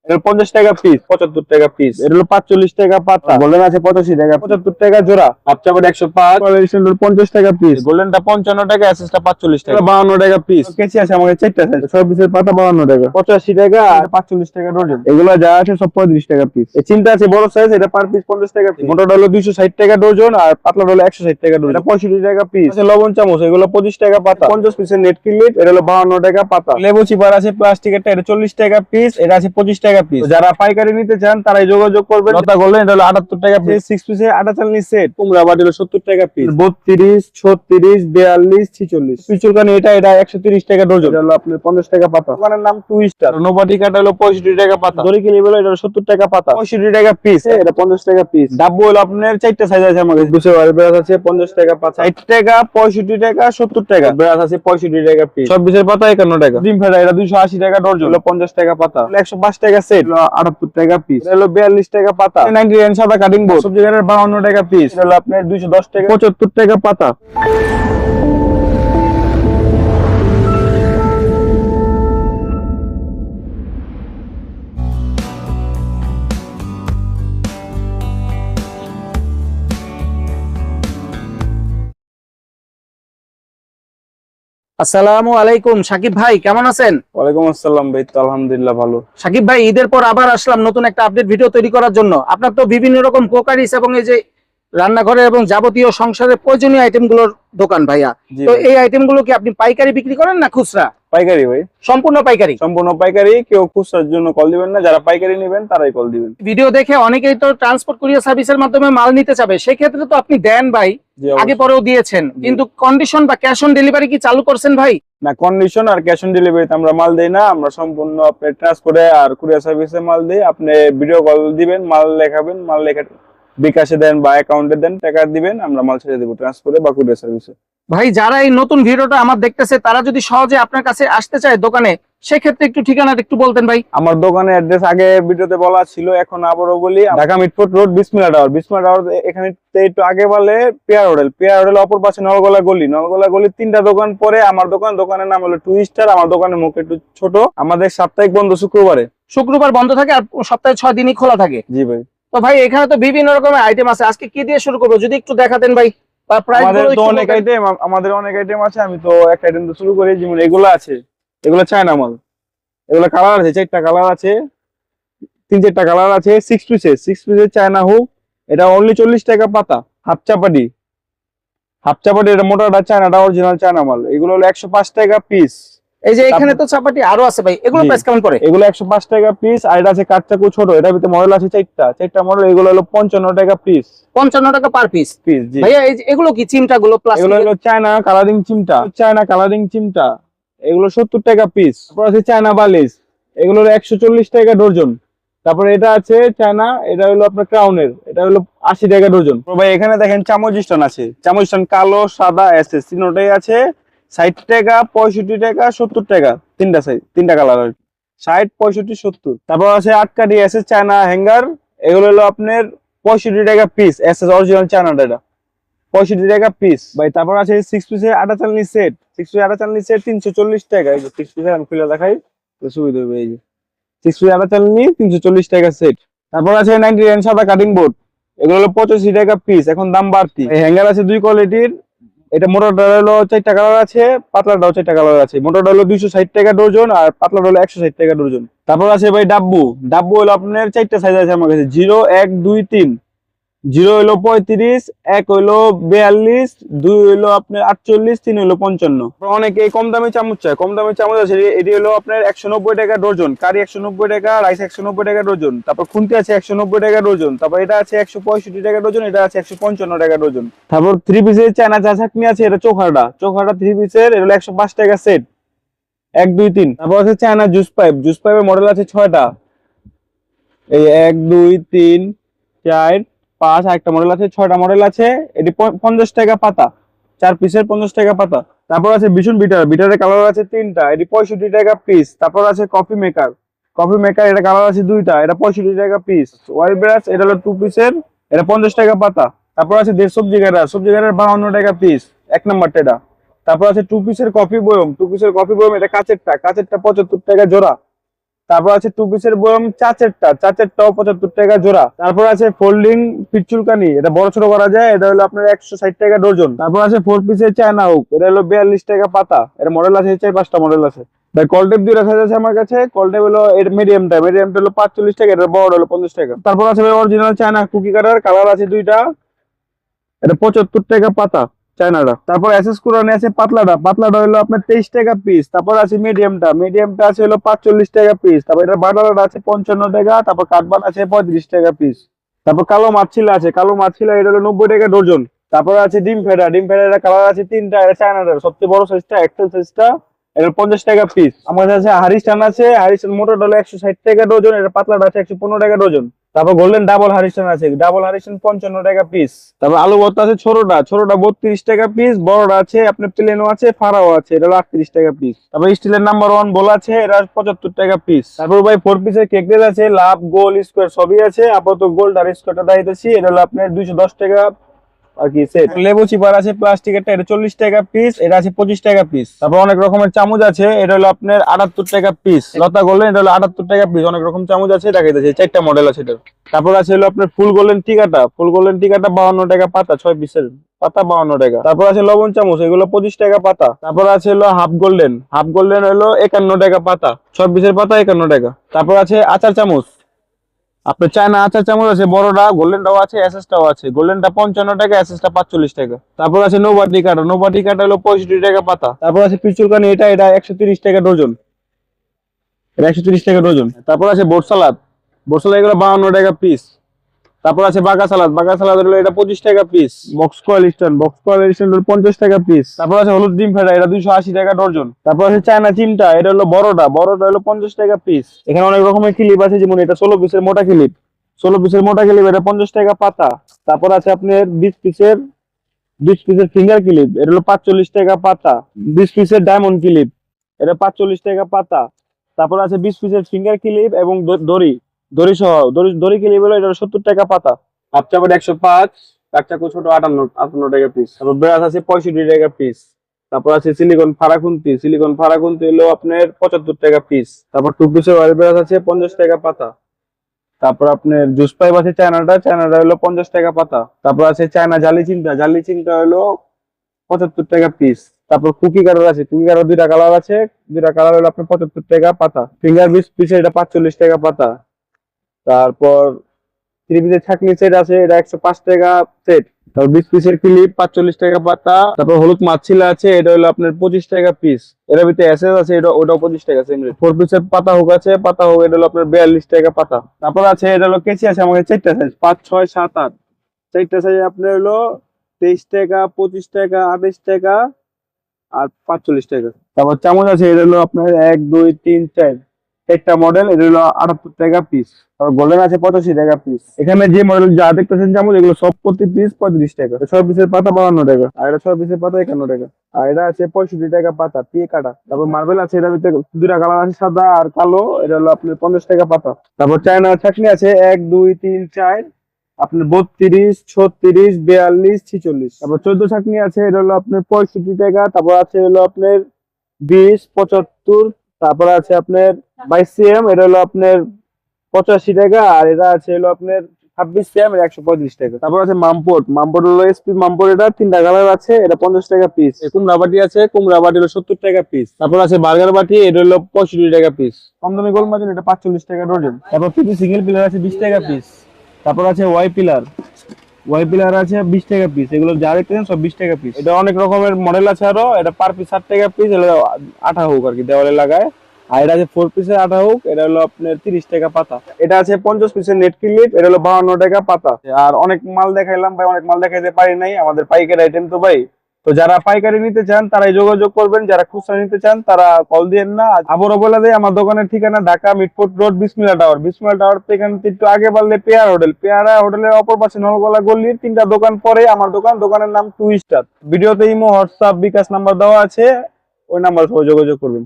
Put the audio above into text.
এটা 50 টাকা পিস, 75 টাকা পিস। এটা হলো 45 টাকা পাতা। গোল্ডেন আছে 85 টাকা, 75 টাকা জোড়া। হাফচাপাটি 105, 50 টাকা পিস। গোল্ডেনটা 55 টাকা, এসএসটা 45 টাকা, 52 টাকা পিস। কেসি আছে আমাদের 4টা সাইজ, 6 পিসের পাতা 52 টাকা, 85 টাকা আর 45 টাকা ডজন। এগুলো যা আছে সব 35 টাকা পিস। এই চিন্তা আছে বড় সাইজ, এটা পার পিস 50 টাকা পিস। মোটাটা হলো 260 টাকা ডজন আর পাতলাটা হলো 160 টাকা ডজন। এটা 65 টাকা পিস। আছে লবণ চামচ, এগুলো 25 টাকা পাতা। 50 পিসের নেট ক্লিপ, এটা হলো 52 টাকা পাতা। লেবু চিপার আছে প্লাস্টিকেরটা, এটা 40 টাকা পিস, এটা আছে 25 টাকা পিস। যারা পাইকারি নিতে চান তারাই যোগাযোগ করবেন। লতা গোল্ডেন এটা হলো 78 টাকা পিস। 6 পিসের আটা চালনি সেট। কুমড়া বাটি হলো 70 টাকা পিস। 32, 36, 42, 46। পিচুলকানি এটা 130 টাকা ডজন। এটা হলো আপনার 50 টাকা পাতা। দোকানের নাম টুইস্টার। নোবাটি কাটা হলো 65 টাকা পাতা। দড়ি কিলি বলে এটা হলো 70 টাকা পাতা। 65 টাকা পিস, এটা 50 টাকা পিস। ডাব্বু হলো আপনার 4টা সাইজ আছে আমাদের। দুশো বেরাস আছে 50 টাকা পাতা, 60 টাকা, 65 টাকা, 70 টাকা। বেরাস আছে 65 টাকা পিস। সব পিসের পাতা 51 টাকা। ডিম ফেটা এটা 280 টাকা ডজন, হলো 50 টাকা পাতা। 105 টাকা সেট, হলো 78 টাকা পিস। এটা হলো 42 টাকা পাতা। 99 সাদা কাটিং বোর্ড। সবজি কাটার 52 টাকা পিস। এটা হলো আপনার 210 টাকা, 75 টাকা পাতা। আসসালামু আলাইকুম সাকিব ভাই, কেমন আছেন? ওয়ালাইকুম আসসালাম ভাই, তো আলহামদুলিল্লাহ ভালো। সাকিব ভাই, ঈদের পর আবার আসলাম নতুন একটা আপডেট ভিডিও তৈরি করার জন্য। আপনার তো বিভিন্ন রকম কোকারিস এবং এই যে রান্নাঘরে এবং যাবতীয় সংসারের প্রয়োজনীয় আইটেমগুলোর দোকান ভাইয়া। জি তো ভাই। এই আইটেমগুলো কি আপনি পাইকারি বিক্রি করেন না খুচরা? পাইকারি ভাই, সম্পূর্ণ পাইকারি। সম্পূর্ণ পাইকারি। কেউ খুচরার জন্য কল দিবেন না, যারা পাইকারি নেবেন তারাই কল দিবেন। ভিডিও দেখে অনেকেই তো ট্রান্সপোর্ট কুরিয়ার সার্ভিসের মাধ্যমে মাল নিতে চাবে, সেই ক্ষেত্রে তো আপনি দেন ভাই, জি, অবশ্যই। আগে পরেও দিয়েছেন, কিন্তু কন্ডিশন বা ক্যাশ অন ডেলিভারি কি চালু করছেন ভাই? না, কন্ডিশন আর ক্যাশ অন ডেলিভারিতে আমরা মাল দেই না। আমরা সম্পূর্ণ আপনার ট্রান্সপোর্টে আর কুরিয়ার সার্ভিসে মাল দিই। আপনি ভিডিও কল দিবেন, মাল লেখাবেন, মাল লেখা বিকাশে দেন বা অ্যাকাউন্টে দেন, টাকা দিবেন, আমরা মাল ছেড়ে দেবো ট্রান্সপোর্টে বা কুরিয়ার সার্ভিসে। ভাই, যারা এই নতুন ভিডিওটা আমার দেখতেছে তারা যদি সহজে আপনার কাছে আসতে চায় দোকানে, সেক্ষেত্রে একটু ঠিকানাটা একটু বলতেন ভাই। আমার দোকানের অ্যাড্রেস আগে ভিডিওতে বলা ছিল, এখন আবারও বলি। ঢাকা মিটফোর্ট রোড, বিসমিল্লাহ টাওয়ার। বিসমিল্লাহ টাওয়ার এখানে একটু আগে বলে পেয়ার হোটেল। পেয়ার হোটেল অপর পাশে নলগোলা গলি। নলগোলা গলি 3টা দোকান পরে আমার দোকান। দোকানের নাম হলো টুইস্টার। আমার দোকানের মুখ একটু ছোট। আমাদের সাপ্তাহিক বন্ধ শুক্রবারে। শুক্রবার বন্ধ থাকে আর সপ্তাহে 6 দিনই খোলা থাকে। জি ভাই। তো ভাই, এখানে তো বিভিন্ন রকমের আইটেম আছে, আজকে কি দিয়ে শুরু করবো যদি একটু দেখাতেন ভাই, বা প্রাইস আমাদের গুলো তো একটু অনেক বলতেন। আইটেম, আমাদের অনেক আইটেম আছে। আমি তো একটা আইটেম তো শুরু করি, যেমন এগুলো আছে। এগুলো চায়না মাল। এগুলো কালার আছে, 4টা কালার আছে, 3-4টা কালার আছে। 6 পিসের চায়না হুক। এটা অনলি 40 টাকা পাতা। হাফ চাপাটি, হাফ চাপাটি এটা মোটাটা চায়নাটা অরিজিনাল চায়না মাল। এগুলো হলো 105 টাকা পিস। এই যে এখানে তো চাপাটি আরো আছে ভাই, এগুলো জি। প্রাইস কেমন পড়ে? এগুলো 105 টাকা পিস। আর এটা আছে কাঠচাকু ছোট, এটার ভিতরে মডেল আছে 4টা মডেল। এগুলো হলো 55 টাকা পিস। 55 টাকা পার পিস। পিস, জি। ভাইয়া, এই যে এগুলো কি চিমটা গুলো এগুলো প্লাস্টিক? হলো চায়না কালারিং চিমটা, চায়না কালারিং চিমটা। এগুলো 70 টাকা পিস। তারপর আছে চায়না বালিশ, এগুলো হলো 140 টাকা ডজন। তারপরে এটা আছে চায়না, এটা হলো আপনার ক্রাউনের, এটা হলো 80 টাকা ডজন। তো ভাই এখানে দেখেন চামচ স্টোন আছে। চামচ স্টোন কালো, সাদা, এসএস তিনটাই আছে। 60 টাকা, 65 টাকা, 70 টাকা। 3টা সাইজ, 3টা কালার আর কি। 60, 65, 70। তারপর আছে আটকাটি এসএস চায়না হ্যাঙ্গার। এগুলো হলো আপনার 65 টাকা পিস। এসএস অরিজিনাল চায়নাটা, এটা 65 টাকা পিস ভাই। তারপর আছে 6 পিসের আটা চালনি সেট। 6 পিসের আটা চালনি সেট 340 টাকা। এই যে 6 পিসের আমি খুলে দেখাই তো সুবিধা হবে। এই যে 6 পিসের আটা চালনি 340 টাকা সেট। তারপর আছে 99 সাদা কাটিং বোর্ড। এগুলো হলো 85 টাকা পিস, এখন দাম বাড়তি। হ্যাঙ্গার আছে 2 কোয়ালিটির। এটা মোটাটা হলো 4টা কালার আছে, পাতলাটাও 4টা কালার আছে। মোটাটা হলো 260 টাকা ডজন আর পাতলাটা হলো 160 টাকা ডজন। তারপর আছে ভাই ডাব্বু। ডাব্বু হলো আপনার 4টা সাইজ আছে আমার কাছে, 0, 1, 2, 3। 0 হইলো 35, 1 হইলো 42, 2 হইলো আপনার 48, 3 হইলো 55। অনেকে কম দামি চামচ চায়, কম দামি চামচ আছে। এটি হলো আপনার 190 টাকা ডজন। কারি 190 টাকা, রাইস 190 টাকা ডজন। তারপর খুন্তি আছে 190 টাকা ডজন। তারপর এটা আছে 165 টাকা ডজন, এটা আছে 155 টাকা ডজন। তারপর 3 পিসের চায়না চা চাটনি আছে, এটা চোখাটা 3 পিসের, এটা হলো 105 টাকা সেট। 1, 2, 3। তারপর আছে চায়না জুস পাইপ। জুস পাইপের মডেল আছে 6টা। এই 1, 2, 3, 4, 5। একটা মডেল আছে, 6টা মডেল আছে। এটি 50 টাকা পাতা। 4 পিসের 50 টাকা পাতা। তারপর আছে ভীষণ বিটার। বিটারের কালার আছে 3টা, এটি 65 টাকা পিস। তারপর আছে কফি মেকার। কফি মেকার, এটা কালার আছে 2টা, এটা 65 টাকা পিস। ওয়াইল ব্রাশ, এটা হলো 2 পিসের, এটা 50 টাকা পাতা। তারপর আছে সবজি কাটার। সবজি কাটার 52 টাকা পিস, 1 নাম্বারটা এটা। তারপর আছে 2 পিসের কফি বয়ম। 2 পিসের কফি বয়ম, এটা কাচেরটা 75 টাকা জোড়া। তারপর আছে 2 পিসের বয়ম চাচেরটাও 75 টাকা জোড়া। তারপর আছে ফোল্ডিং ফিট চুলকানি, এটা বড় ছোট করা যায়, এটা হলো আপনার 160 টাকা ডজন। তারপর আছে 4 পিসের চায়না হুক, এটা হলো 42 টাকা পাতা। এর মডেল আছে 4-5টা মডেল আছে ভাই। কলটেপ দুইটা সাইজ আছে আমার কাছে। কলটেপ হলো এর মিডিয়ামটা হলো 45 টাকা, এটা বড় হলো 50 টাকা। তারপর আছে ভাই অরিজিনাল চায়না কুকি কাটার, কালার আছে দুইটা, এটা 75 টাকা পাতা চায়নাটা। তারপর এসএস কোরআনে আছে পাতলাটা হলো আপনার 23 টাকা পিস। তারপর আছে মিডিয়ামটা আছে হলো 45 টাকা পিস। তারপর এটা বাটারটা আছে 55 টাকা। তারপর কাঠবান আছে 35 টাকা পিস। তারপর কালো মাছিলা আছে, এটা হলো 90 টাকা ডজন। তারপর আছে ডিম ফেডা কালার আছে তিনটা, এটা চায়নাটার সবচেয়ে বড় সাইজটা এক্সেল সাইজটা, এটা 50 টাকা পিস। আমার কাছে হারিস্টান আছে, হারিস্টান মোটাটা হলো 160 টাকা ডজন, এটা পাতলাটা আছে 115 টাকা ডজন। তারপর গোল্ডেন ডাবল হারিস্টান আছে, ডাবল হারিস্টান 55 টাকা পিস। তারপর আলু ভর্তা আছে ছোটটা 32 টাকা পিস। বড়টা আছে আপনার প্লেনও আছে, ফাড়াও আছে, এটা হলো 38 টাকা পিস। তারপর স্টিলের নাম্বার 1 বল আছে, এটা 75 টাকা পিস। তারপর ভাই 4 পিসের কেক রেল আছে, লাভ গোল স্কোয়ার সবই আছে। আপাতত গোল্ড আর স্কোয়ারটা দিতেছি, এটা হলো আপনার 210 টাকা আর কি সেট। লেবু চিপার আছে প্লাস্টিকেরটা, এটা 40 টাকা পিস, এটা আছে 25 টাকা পিস। তারপর অনেক রকমের চামচ আছে, এটা হলো আপনার 78 টাকা পিস। লতা গোল্ডেন, এটা হলো 78 টাকা পিস। অনেক রকম চামচ আছে, দেখাইতেছে 4টা মডেল আছে এটা। তারপর আছে হলো আপনার ফুল গোল্ডেন টিকাটা 52 টাকা পাতা, 6 পিসের পাতা 52 টাকা। তারপর আছে লবণ চামচ, এগুলো 25 টাকা পাতা। তারপর আছে হলো হাফ গোল্ডেন হলো 51 টাকা পাতা, 6 পিসের পাতা 51 টাকা। তারপর আছে আচার চামচ, আপনার চায়না আচার চামচ আছে বড়টা, গোল্ডেনটাও আছে, এসএসটাও আছে। গোল্ডেনটা 55 টাকা, এসএসটা 45 টাকা। তারপর আছে নোবাটি কাটা হলো 65 টাকা পাতা। তারপর আছে পিচুলকানি, এটা 130 টাকা ডজন, এটা 130 টাকা ডজন। তারপর আছে বোরসালাদ এগুলো 52 টাকা পিস। তারপর আছে বাগা সালাদ হলো এটা 25 টাকা পিস। বক্স কয়েল স্ট্যান্ড হলো 50 টাকা পিস। তারপর আছে হলুদ ডিম ফেটা, এটা 280 টাকা ডজন। তারপর আছে চায়না চিমটা, এটা হলো বড়টা হলো 50 টাকা পিস। এখানে অনেক রকমের ক্লিপ আছে, যেমন এটা 16 পিসের মোটা ক্লিপ, এটা 50 টাকা পাতা। তারপর আছে আপনার 20 পিসের ফিঙ্গার ক্লিপ, এটা হলো 45 টাকা পাতা। 20 পিসের ডায়মন্ড ক্লিপ, এটা 45 টাকা পাতা। তারপর আছে 20 পিসের ফিঙ্গার ক্লিপ এবং দড়ি ক্লিপ হলো এটা 70 টাকা পাতা। হাফ চাপড় 105, কাঠ চাকু ছোট 58 টাকা পিস। তারপর ব্রাশ আছে 65 টাকা পিস। তারপর আছে সিলিকন ফারাকুন্তি হলো আপনার 75 টাকা পিস। তারপর 2 পিসের অয়েল ব্রাশ আছে 50 টাকা পাতা। তারপর আপনার জুস পাইপ আছে চায়নাটা হলো 50 টাকা পাতা। তারপর আছে চায়না জালি চিমটা হলো 75 টাকা পিস। তারপর কুকি কাটার আছে, দুইটা কালার আছে, দুইটা কালার হলো আপনার 75 টাকা পাতা। ফিঙ্গার 20 পিস, এটা 45 টাকা পাতা। তারপর 3 পিসের ছাকনি সেট আছে, এটা 105 টাকা সেট। তারপর 20 পিসের ক্লিপ 45 টাকা পাতা। তারপর হলুদ মাছিলা আছে, এটা হলো আপনার 25 টাকা পিস। এর ভিতরে এসএস আছে, ওটাও 25 টাকা সেম রেট। 4 পিসের পাতা হুক আছে, এটা হলো আপনার 42 টাকা পাতা। তারপর আছে এটা হলো কেচি আছে আমাদের 4টা সাইজ, 5, 6, 7, 8। 4টা সাইজ আপনার হলো 23 টাকা, 25 টাকা, 28 টাকা আর 45 টাকা। তারপর চামচ আছে, এটা হলো আপনার 1, 2, 3, 4, 4টা মডেল, এটা হলো 78 টাকা পিস। তারপর গোল্ডেন আছে 85 টাকা পিস। এখানে যে মডেল যা দেখতেছেন চামচ, এগুলো সব প্রতি পিস 35 টাকা। 6 পিসের পাতা 52 টাকা, আর এটা 6 পিসের পাতা 51 টাকা। আর এটা আছে 65 টাকা পাতা পিয়ে কাটা। তারপর মার্বেল আছে, এটার ভিতরে দুইটা কালার আছে, সাদা আর কালো, এটা হলো আপনার 50 টাকা পাতা। তারপর চায়না ছাকনি আছে 1, 2, 3, 4, আপনার 32, 36, 42, 46। তারপর 14 ছাকনি আছে, এটা হলো আপনার 65 টাকা। তারপর আছে হলো আপনার 20, 75। তারপর আছে আপনার 22 সিএম, এটা হলো আপনার 85 টাকা। আর এটা আছে হলো আপনার 26 সিএম, এটা 135 টাকা। তারপর আছে মামপোর্ট হলো এসপি মামপোর্ট, এটা 3টা কালার আছে, এটা 50 টাকা পিস। কুমড়াবাটি আছে, হলো 70 টাকা পিস। তারপর আছে বার্গার বাটি, এটা হলো 65 টাকা পিস। কম দামি গোল মাজন, এটা 45 টাকা ডজন। তারপর পিপি সিঙ্গেল পিলার আছে 20 টাকা পিস। তারপর আছে ওয়াই পিলার আছে 20 টাকা পিস। এগুলো যা দেখতেছেন সব 20 টাকা পিস। এটা অনেক রকমের মডেল আছে, আরো এটা পার পিস 60 টাকা পিস। এটা আঠা হোক আর কি দেওয়ালে লাগায়। আর এটা আছে 4 পিসের আঠা হোক, এটা হলো আপনার 30 টাকা পাতা। এটা আছে 50 পিসের নেট ক্লিপ, এটা হলো 52 টাকা পাতা। আর অনেক মাল দেখাইলাম ভাই, অনেক মাল দেখাইতে পারি নাই, আমাদের পাইকারি আইটেম তো ভাই। তো যারা পাইকারি নিতে চান তারাই যোগাযোগ করবেন, যারা খুচরা নিতে চান তারা কল দিয়েন না। আবারও বলে দেয়, আমার দোকানের ঠিকানা ঢাকা মিটফোর্ট রোড, বিসমিল্লাহ টাওয়ার থেকে এখান থেকে একটু আগে বাড়লে পেয়ারা হোটেলের অপর পাশে নলগোলা গল্লির 3টা দোকান পরে আমার দোকানের নাম 2 স্টার। ভিডিওতে ইমো, হোয়াটসঅ্যাপ, বিকাশ নাম্বার দেওয়া আছে, ওই নাম্বার সহ যোগাযোগ করবেন।